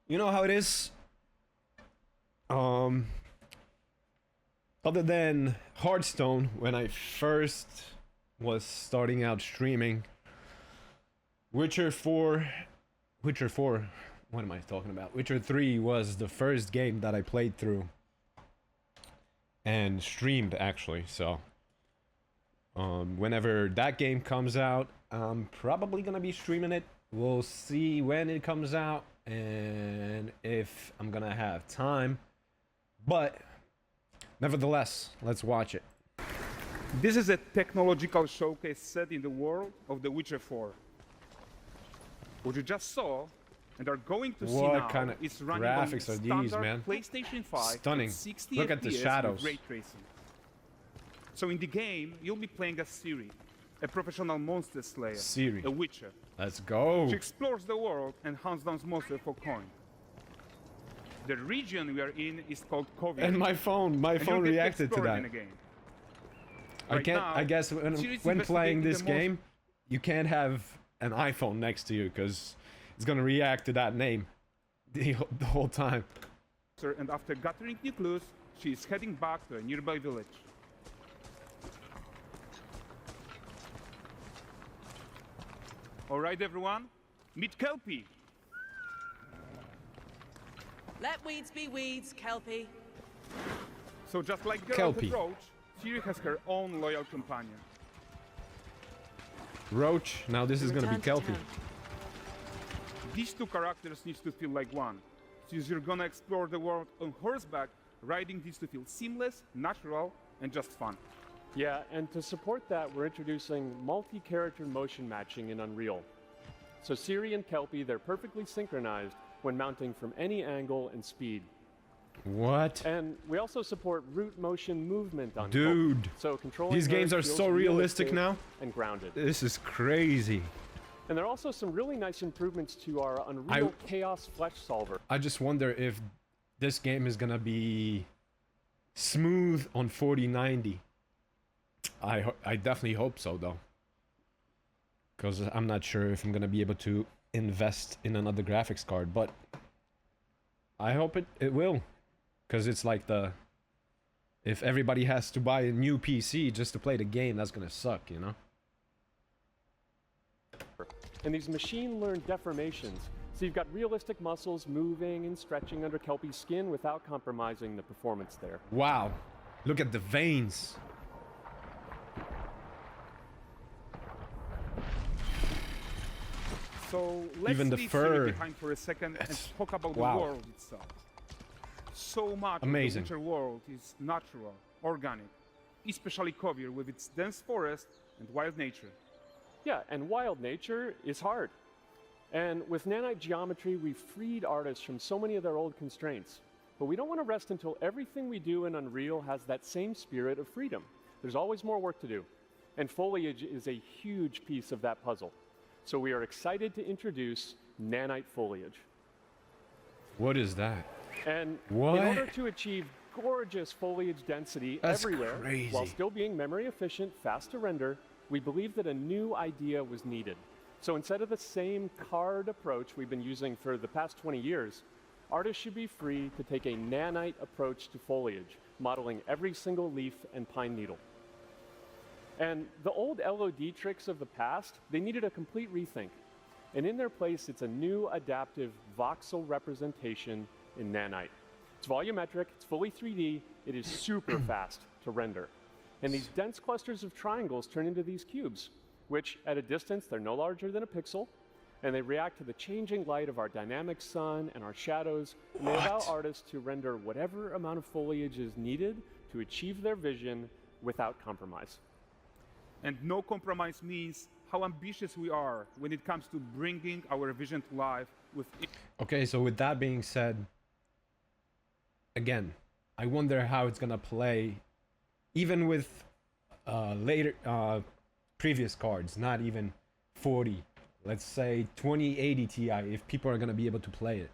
You know how it is? Um, Other than Hearthstone, when I first was starting out streaming, Witcher 4, Witcher 4, what am I talking about? Witcher 3 was the first game that I played through and streamed actually, so whenever that game comes out, I'm probably gonna be streaming it. We'll see when it comes out and if I'm gonna have time. But nevertheless, let's watch it. This is a technological showcase set in the world of The Witcher 4. What you just saw and are going to see What now kind of is running graphics on are these, standard man? PlayStation 5 Stunning. at 60 Look at the FPS shadows. with ray tracing. So in the game, you'll be playing as Ciri, a professional monster slayer, Ciri. a witcher. Let's go. She explores the world and hunts down monsters for coin. The region we are in is called Kovir. And my phone and you'll get to reacted to explore it that. in the game. I Right can't. now, I guess Ciri's when playing investigating this the game, you can't have an iPhone next to you because it's gonna react to that name the whole time. And after gathering new clues, she is heading back to a nearby village. All right, everyone, meet Kelpie. Let weeds be weeds, Kelpie. So just like Geralt Kelpie. the Roach, Ciri has her own loyal companion. Roach. Now this is gonna be Return to Kelpie. town. These two characters need to feel like one. Since you're gonna explore the world on horseback, riding needs to feel seamless, natural, and just fun. Yeah, and to support that, we're introducing multi-character motion matching in Unreal. So Ciri and Kelpie, they're perfectly synchronized when mounting from any angle and speed. What? And we also support root motion movement on Dude. Kelpie. So controlling These her games are feels so realistic now. and grounded. This is crazy. And there are also some really nice improvements to our Unreal Chaos Flesh Solver. I just wonder if this game is gonna be smooth on 4090. I definitely hope so though, because I'm not sure if I'm gonna be able to invest in another graphics card, but I hope it will, because it's like if everybody has to buy a new PC just to play the game, that's gonna suck, you know. And these machine-learned deformations. So you've got realistic muscles moving and stretching under Kelpie's skin without compromising the performance there. Wow, look at the veins. So let's Even the leave fur. Ciri behind for a second and That's- talk about wow. the world itself. So much Amazing. of the Witcher world is natural, organic, especially Kovir with its dense forest and wild nature. Yeah, and wild nature is hard. And with nanite geometry, we've freed artists from so many of their old constraints. But we don't want to rest until everything we do in Unreal has that same spirit of freedom. There's always more work to do. And foliage is a huge piece of that puzzle. So we are excited to introduce nanite foliage. What is that? And What? in order to achieve gorgeous foliage density That's everywhere, crazy. while still being memory efficient, fast to render, we believe that a new idea was needed. So instead of the same card approach we've been using for the past 20 years, artists should be free to take a nanite approach to foliage, modeling every single leaf and pine needle. And the old LOD tricks of the past, they needed a complete rethink. And in their place, it's a new adaptive voxel representation in nanite. It's volumetric, it's fully 3D, it is super fast to render. And these dense clusters of triangles turn into these cubes, which at a distance, they're no larger than a pixel, and they react to the changing light of our dynamic sun and our shadows, and they allow What? artists to render whatever amount of foliage is needed to achieve their vision without compromise. And no compromise means how ambitious we are when it comes to bringing our vision to life with Okay, so with that being said, again, I wonder how it's gonna play, even with later previous cards, not even 40. Let's say 2080 Ti, if people are gonna be able to play it.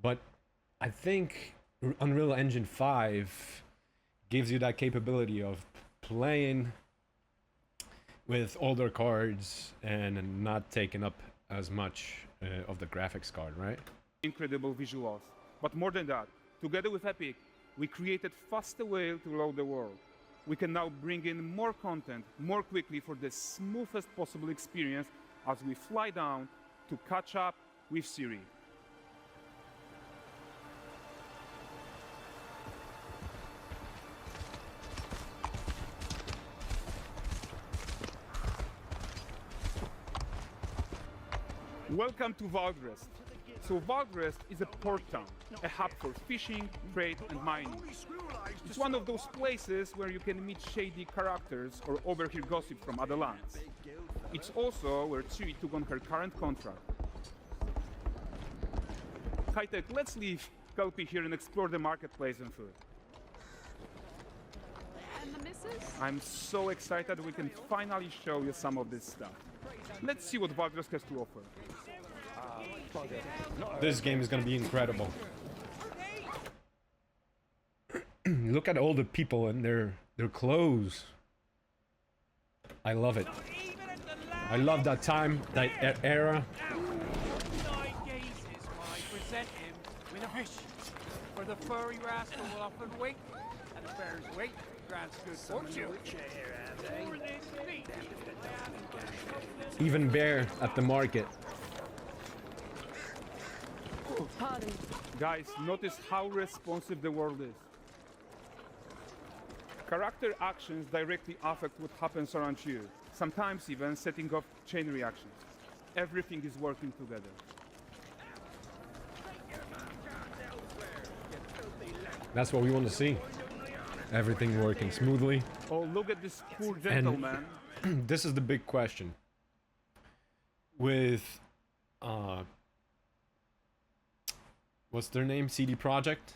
But I think Unreal Engine 5 gives you that capability of playing with older cards and not taking up as much of the graphics card, right? incredible visuals. But more than that, together with Epic, we created faster way to load the world. We can now bring in more content more quickly for the smoothest possible experience as we fly down to catch up with Ciri. Welcome to Valdrest. So Valdrest is a port town, a hub for fishing, trade and mining. It's one of those places where you can meet shady characters or overhear gossip from other lands. It's also where Ciri took on her current contract. High-tech, let's leave Kelpie here and explore the marketplace and food. And the missus? I'm so excited we can finally show you some of this stuff. Let's see what Valdrest has to offer. This game is gonna be incredible. Look at all the people and their clothes. I love it. I love that time, that era. Nine gazes why present him with a fish. For the furry rascal will often wink, and the bear's weight grants good fortune. For this feat, Even bear at the market. Pardon. Guys, notice how responsive the world is. Character actions directly affect what happens around you, sometimes even setting off chain reactions. Everything is working together. That's what we want to see. Everything working smoothly. Oh, look at this poor gentleman. This is the big question. With what's their name? CD Projekt?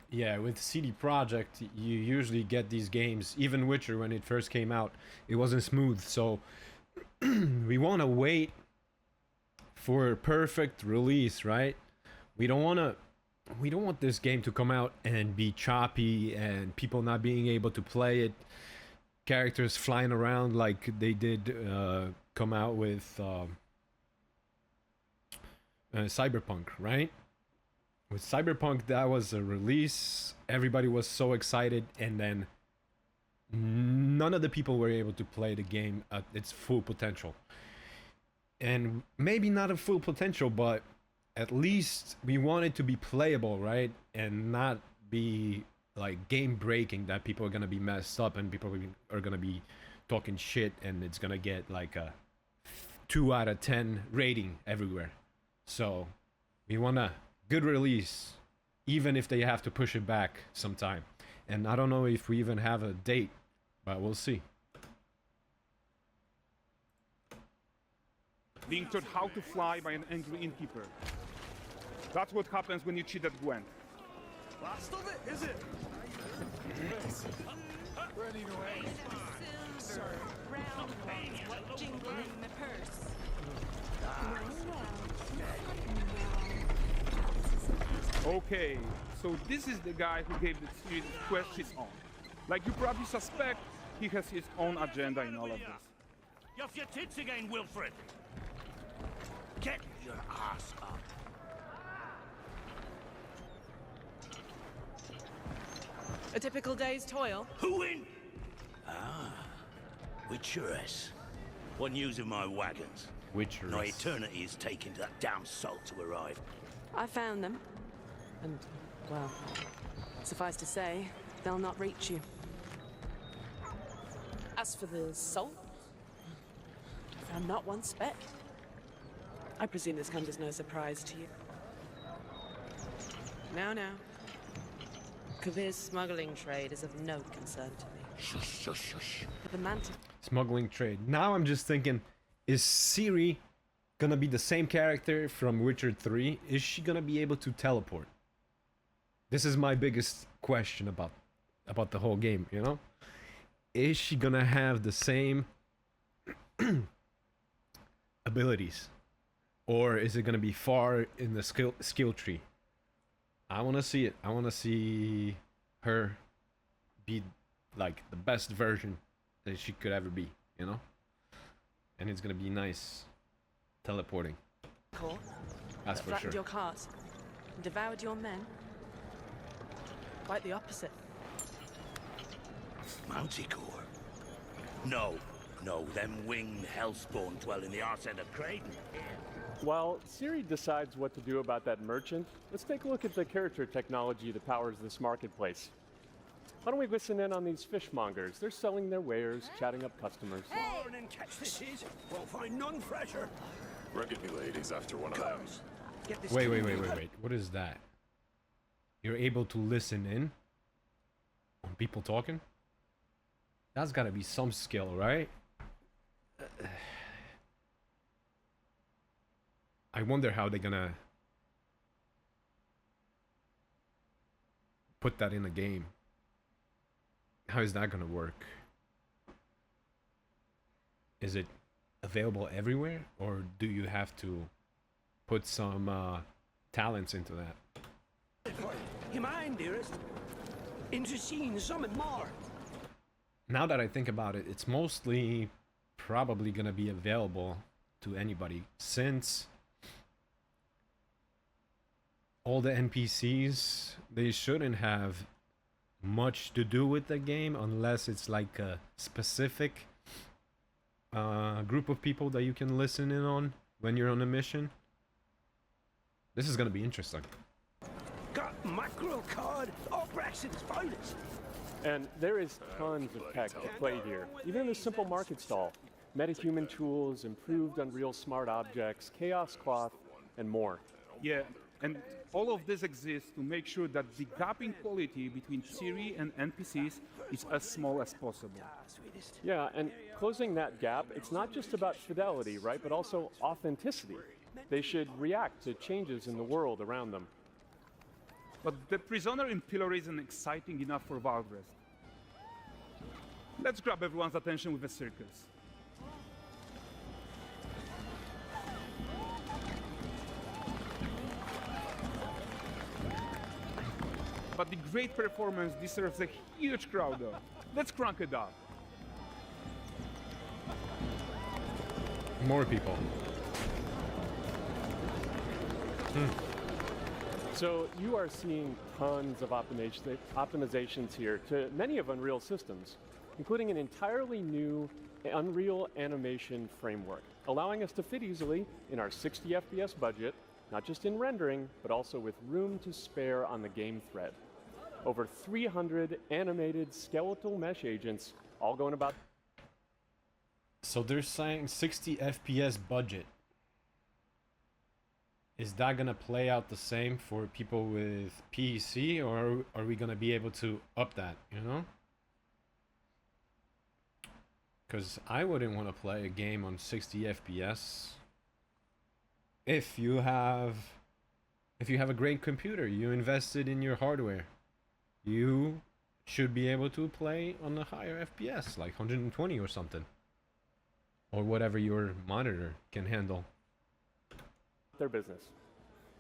Yeah, with CD Projekt, you usually get these games. Even Witcher, when it first came out, it wasn't smooth. So we want to wait for a perfect release, right? We don't want this game to come out and be choppy and people not being able to play it. Characters flying around like they did come out with Cyberpunk, right? With Cyberpunk, that was a release. Everybody was so excited, and then none of the people were able to play the game at its full potential. And maybe not a full potential, but at least we want it to be playable, right? And not be like game breaking, that people are gonna be messed up and people are gonna be talking shit, and it's gonna get like a 2 out of 10 rating everywhere. So we want a good release, even if they have to push it back sometime. And I don't know if we even have a date, but we'll see. Being taught how to fly by an angry innkeeper. That's what happens when you cheat at Gwent. Last of it, is it? Silver, round ones, jingle in the purse. Okay, so this is the guy who gave the series quest his own. Like you probably suspect, he has his own agenda in all of this. You off your tits again, Wilfred. Get your ass up. A typical day's toil. Who in? Ah, Witcheress. One using my wagons. Witcher. No eternity is taking that damn salt to arrive. I found them. And, well, suffice to say, they'll not reach you. As for the salt, I found not one speck. I presume this comes as no surprise to you. Now. Kavir's smuggling trade is of no concern to me. Shush, shush, shush. But the mantle... Smuggling trade. Now I'm just thinking, is Ciri gonna be the same character from Witcher 3? Is she gonna be able to teleport? This is my biggest question about the whole game, you know? Is she gonna have the same abilities? Or is it gonna be far in the skill tree? I wanna see it. I wanna see her be like the best version that she could ever be, you know? and it's gonna be nice teleporting. Core, That's that for flattened sure. your cars and devoured your men. Quite the opposite. Manticore? No, them winged hellspawn dwell in the arse end of Creighton. While Siri decides what to do about that merchant, let's take a look at the character technology that powers this marketplace. Why don't we listen in on these fishmongers? They're selling their wares, chatting up customers. Morning, catch this is. Won't find none fresher. Reckon me lady's after one of them. Get this Wait. What is that? You're able to listen in on people talking? That's gotta be some skill, right? I wonder how they're gonna put that in a game. How is that gonna work? Is it available everywhere, or do you have to put some talents into that? You mind, dearest? Into seeing something more. Now that I think about it, it's mostly probably gonna be available to anybody, since all the NPCs, they shouldn't have much to do with the game unless it's like a specific group of people that you can listen in on when you're on a mission. This is gonna be interesting. Got mackerel cod, all Braxton's finest. And there is tons of tech at play here, even in a simple market stall. Metahuman tools, improved Unreal Smart Objects, Chaos Cloth, and more. Yeah, and all of this exists to make sure that the gap in quality between Siri and NPCs is as small as possible. Yeah, and closing that gap, it's not just about fidelity, right, but also authenticity. They should react to changes in the world around them. But the prisoner in Pillory isn't exciting enough for Valdrest. Let's grab everyone's attention with a circus. But the great performance deserves a huge crowd though. Let's crank it up. More people. So you are seeing tons of optimizations here to many of Unreal systems, including an entirely new Unreal animation framework, allowing us to fit easily in our 60 FPS budget, not just in rendering, but also with room to spare on the game thread. Over 300 animated skeletal mesh agents, all going about. So they're saying 60 FPS budget. Is that gonna play out the same for people with PC, or are we gonna be able to up that, you know? Because I wouldn't want to play a game on 60 FPS. If you have a great computer, you invested in your hardware, you should be able to play on a higher FPS, like 120 or something, or whatever your monitor can handle. Their business.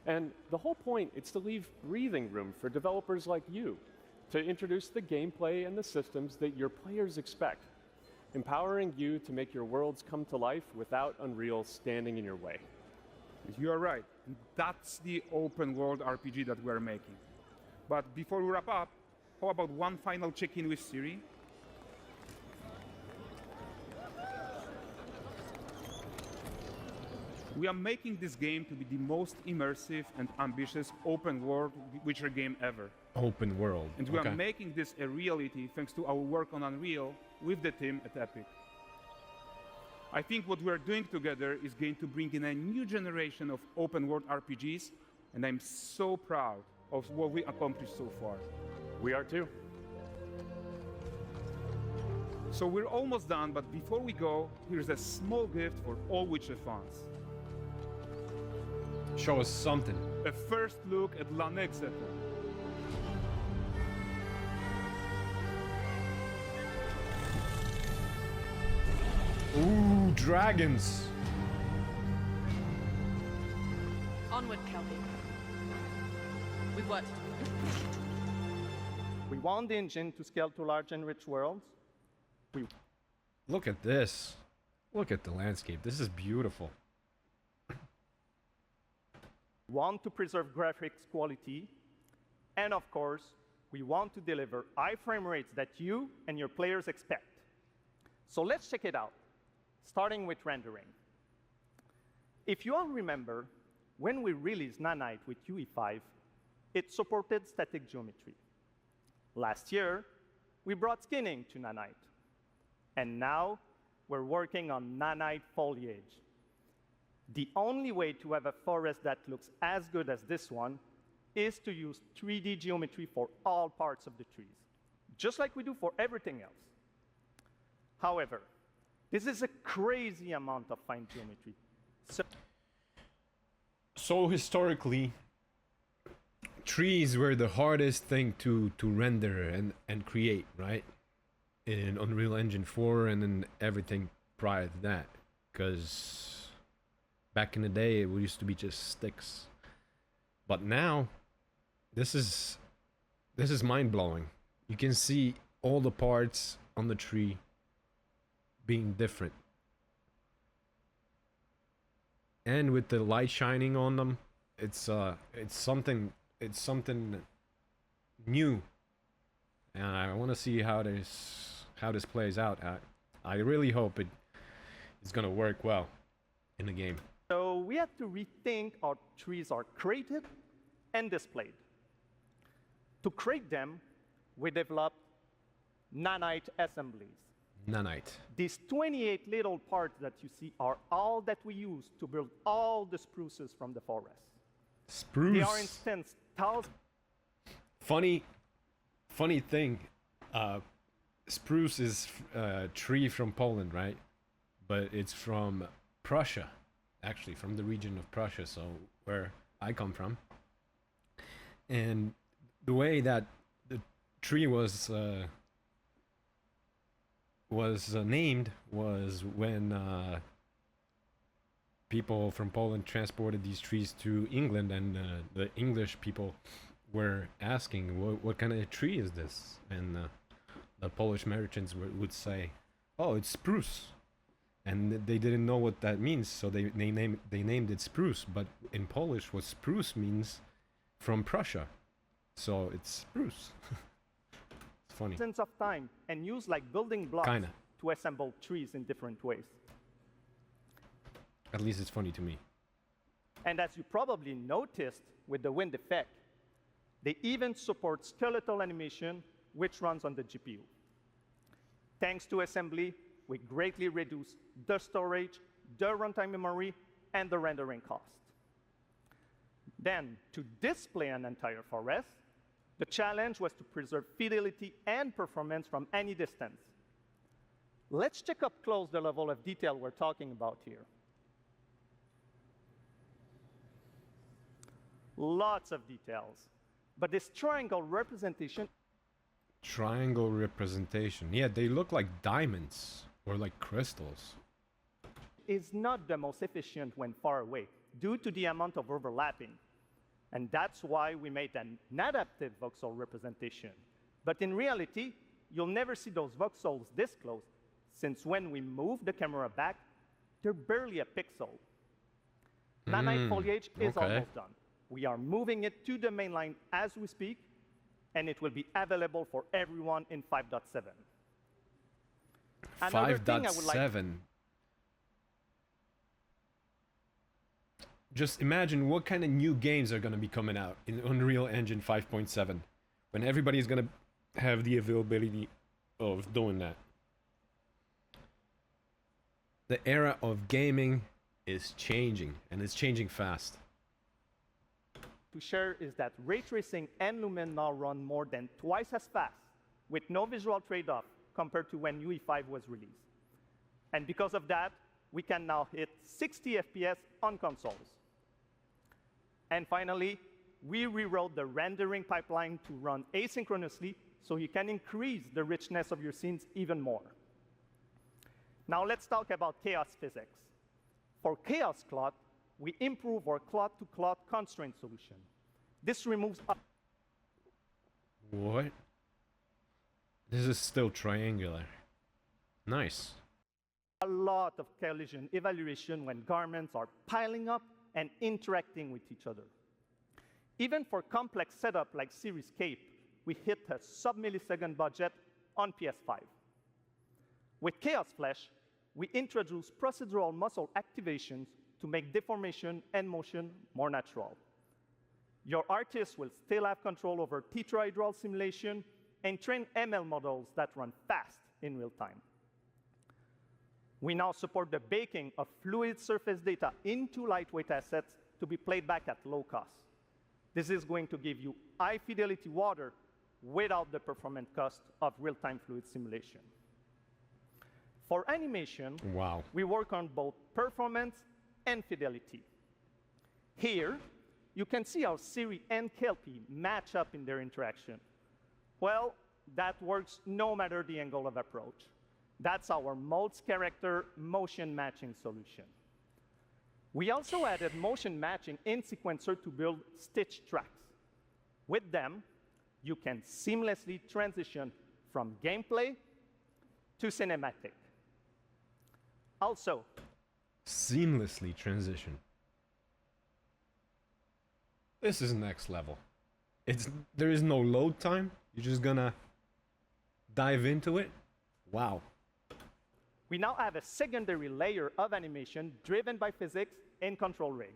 And the whole point is to leave breathing room for developers like you to introduce the gameplay and the systems that your players expect, empowering you to make your worlds come to life without Unreal standing in your way. You are right. That's the open world RPG that we're making. But before we wrap up, how about one final check-in with Siri? We are making this game to be the most immersive and ambitious open world Witcher game ever. Open world. And we Okay. are making this a reality thanks to our work on Unreal with the team at Epic. I think what we're doing together is going to bring in a new generation of open world RPGs, and I'm so proud of what we accomplished so far. We are too. So we're almost done, but before we go, here's a small gift for all Witcher fans. Show us something. A first look at Lan Exeter. Ooh, dragons. Onward, Kelpie. We've worked to do. We want the engine to scale to large and rich worlds. Look at this. Look at the landscape. This is beautiful. Want to preserve graphics quality, and of course, we want to deliver high frame rates that you and your players expect. So let's check it out, starting with rendering. If you all remember, when we released Nanite with UE5, it supported static geometry. Last year, we brought skinning to Nanite. And now, we're working on Nanite foliage. The only way to have a forest that looks as good as this one is to use 3D geometry for all parts of the trees, just like we do for everything else. However, this is a crazy amount of fine geometry. So historically, trees were the hardest thing to render and create, right? In Unreal Engine 4 and then everything prior to that. Because back in the day, it used to be just sticks. But now, this is mind-blowing. You can see all the parts on the tree being different. And with the light shining on them, it's something new. And I want to see how this plays out. I really hope it's gonna work well in the game. So we had to rethink how trees are created and displayed. To create them, we developed Nanite assemblies. Nanite. These 28 little parts that you see are all that we use to build all the spruces from the forest. Spruce. They are instance thousands. Funny thing. Spruce is a tree from Poland, right? But it's from Prussia, actually, from the region of Prussia, so where I come from. And the way that the tree was named was when people from Poland transported these trees to England, and the English people were asking, what kind of tree is this? And the Polish merchants would say, oh, it's spruce. And they didn't know what that means, so they named it spruce. But in Polish, what spruce means from Prussia. So it's spruce. It's funny. Sense of time and use like building blocks Kinda. to assemble trees in different ways. At least it's funny to me. And as you probably noticed with the wind effect, they even support skeletal animation, which runs on the GPU. Thanks to assembly, we greatly reduce the storage, the runtime memory, and the rendering cost. Then, to display an entire forest, the challenge was to preserve fidelity and performance from any distance. Let's check up close the level of detail we're talking about here. Lots of details. But this triangle representation Yeah, they look like diamonds or like crystals. is not the most efficient when far away due to the amount of overlapping. And that's why we made an adaptive voxel representation. But in reality, you'll never see those voxels this close, since when we move the camera back, they're barely a pixel. Nanite foliage is almost done. We are moving it to the main line as we speak, and it will be available for everyone in 5.7. 5.7. Just imagine what kind of new games are going to be coming out in Unreal Engine 5.7 when everybody's going to have the availability of doing that. The era of gaming is changing, and it's changing fast. To share is that ray tracing and Lumen now run more than twice as fast with no visual trade-off compared to when UE5 was released. And because of that, we can now hit 60 FPS on consoles. And finally, we rewrote the rendering pipeline to run asynchronously so you can increase the richness of your scenes even more. Now let's talk about chaos physics. For Chaos Clot, we improve our clot-to-clot constraint solution. This removes... What? This is still triangular. Nice. A lot of collision evaluation when garments are piling up and interacting with each other. Even for complex setup like Series Cape, we hit a sub-millisecond budget on PS5. With Chaos Flesh, we introduce procedural muscle activations to make deformation and motion more natural. Your artist will still have control over tetrahedral simulation and train ML models that run fast in real time. We now support the baking of fluid surface data into lightweight assets to be played back at low cost. This is going to give you high-fidelity water without the performance cost of real-time fluid simulation. For animation, Wow. we work on both performance and fidelity. Here, you can see how Siri and Kelpie match up in their interaction. Well, that works no matter the angle of approach. That's our Modes character motion matching solution. We also added motion matching in Sequencer to build stitch tracks. With them, you can seamlessly transition from gameplay to cinematic. Also, Seamlessly transition. This is next level. There is no load time. You're just gonna dive into it. Wow. we now have a secondary layer of animation driven by physics in Control Rig.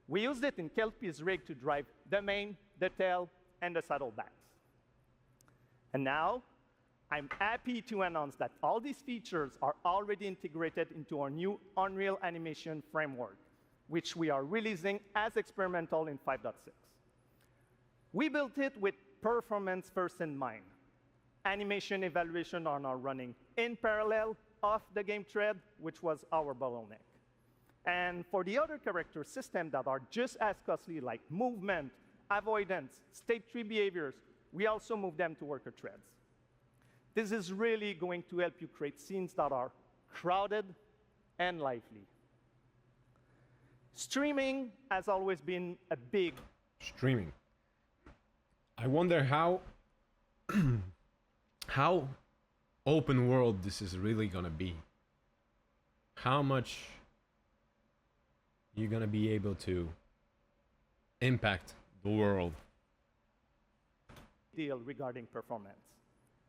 We used it in Kelpie's rig to drive the mane, the tail, and the saddlebacks. And now, I'm happy to announce that all these features are already integrated into our new Unreal Animation framework, which we are releasing as experimental in 5.6. We built it with performance first in mind. Animation evaluation are now running in parallel off the game thread, which was our bottleneck. And for the other character systems that are just as costly, like movement, avoidance, state tree behaviors, we also move them to worker threads. This is really going to help you create scenes that are crowded and lively. Streaming has always been a big... Streaming. I wonder how how open world this is really gonna be. How much you're gonna be able to impact the world. Deal regarding performance.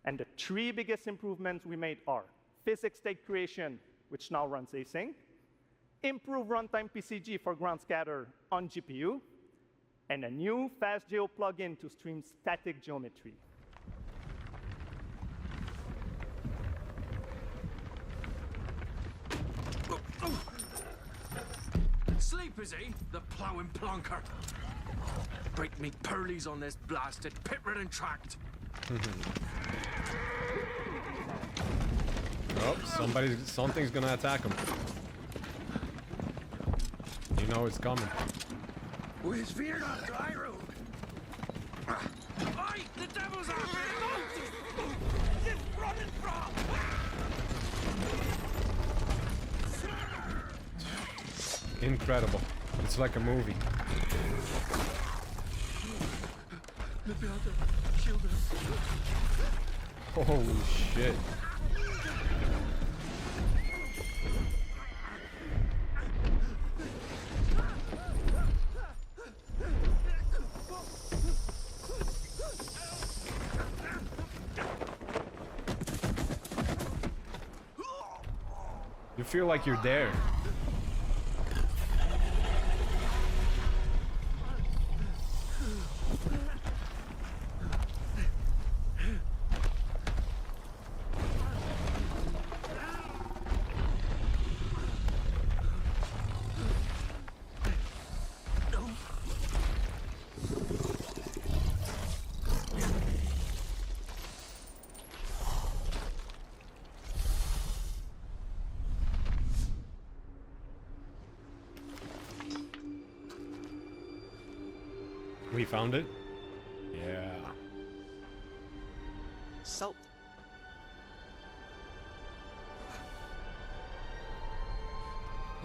And the three biggest improvements we made are physics state creation, which now runs async, improve runtime PCG for ground scatter on GPU, and a new FastGeo plugin to stream static geometry. Sleep, is he? The ploughing plonker. Break me pearlies on this blasted pit-ridden tract. Oh, something's gonna attack him. You know it's coming. We veered off dry road. Oi, the devil's after him! This running from! Incredible. It's like a movie. Holy shit. You feel like you're there. We found it? Yeah. Salt.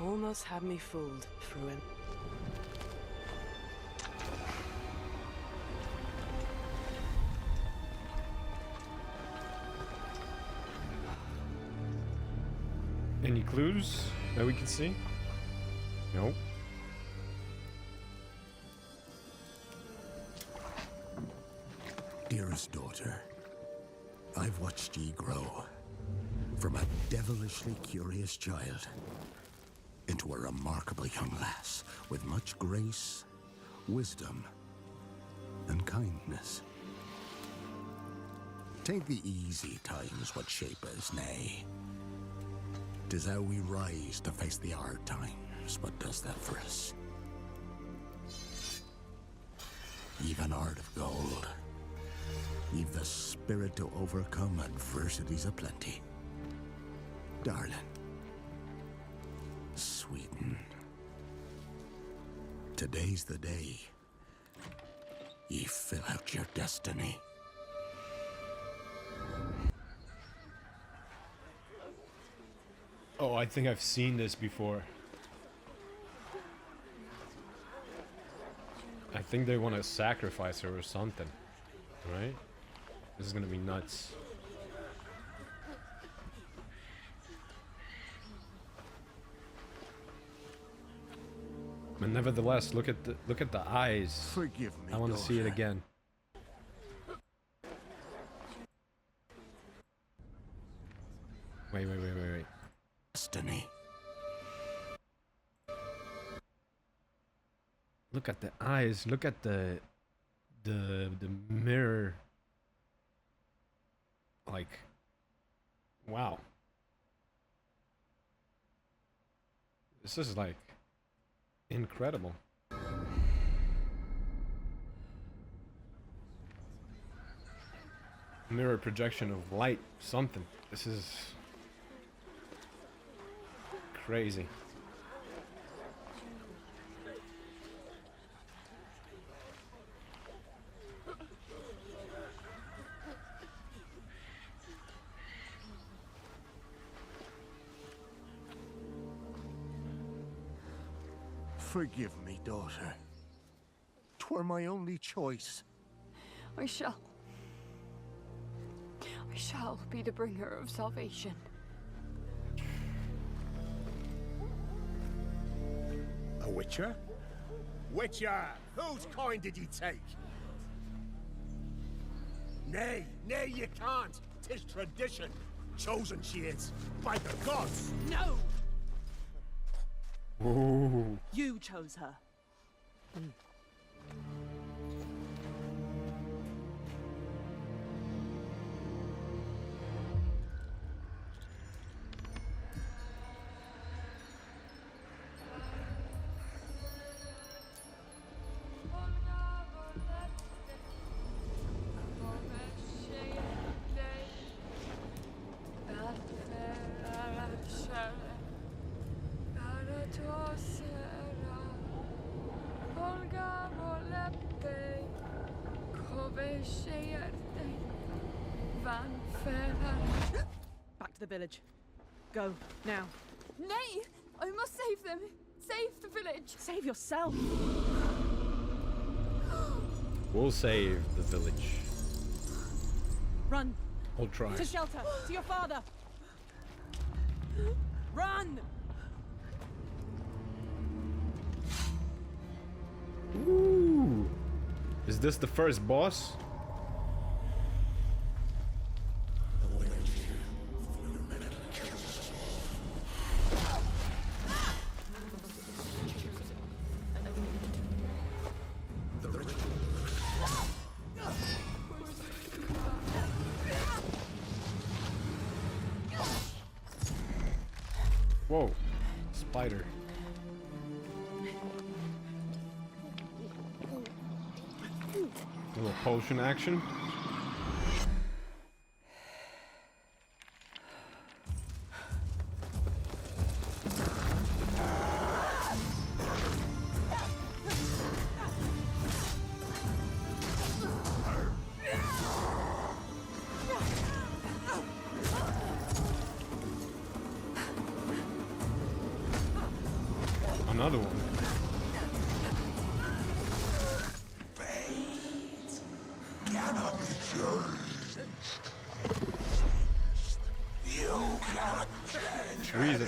Almost had me fooled, Fruin. Any clues that we can see? Nope. Dearest daughter, I've watched ye grow from a devilishly curious child into a remarkable young lass with much grace, wisdom, and kindness. Tain't the easy times what shape us, nay. 'Tis how we rise to face the hard times what does that for us. Ye've an heart of gold. Ye've the spirit to overcome adversities aplenty. Darling, sweeten. Today's the day ye fill out your destiny. Oh, I think I've seen this before. I think they want to sacrifice her or something, right? This is gonna be nuts. But nevertheless, look at the eyes. Forgive me, I want to see it daughter. again. Wait. Destiny. Look at the eyes. Look at the mirror. Like, wow. This is like incredible. Mirror projection of light, something. This is crazy. Forgive me, daughter. 'Twere my only choice. I shall be the bringer of salvation. A witcher? Witcher! Whose coin did ye take? Nay, you can't. 'Tis tradition. Chosen she is, by the gods. No! Ooh. You chose her. Back to the village. Go, now. Nay! I must save them! Save the village! Save yourself! We'll save the village. Run! We'll try. To shelter! To your father! Run! Ooh. Is this the first boss? Whoa, spider. A little potion action. Another one. Cannot be changed. You cannot change Reason.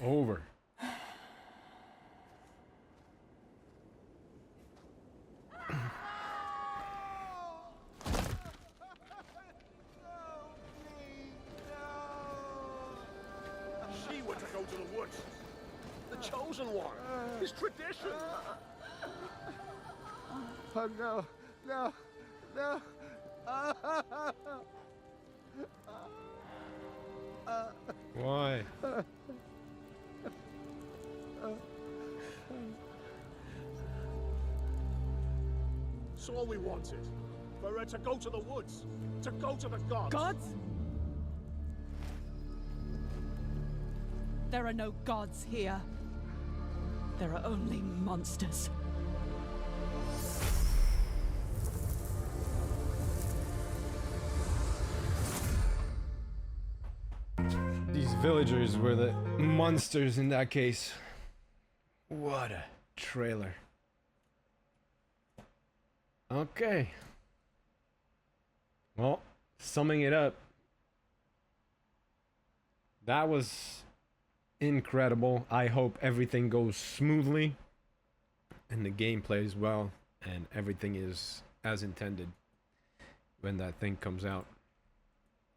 over. She were to go to the woods. The chosen one. His tradition. Oh no, no, no. Why? It's all we wanted. For her to go to the woods. To go to the gods. Gods? There are no gods here. There are only monsters. These villagers were the monsters in that case. What a trailer. Okay. Well, summing it up, that was incredible. I hope everything goes smoothly and the game plays well and everything is as intended when that thing comes out.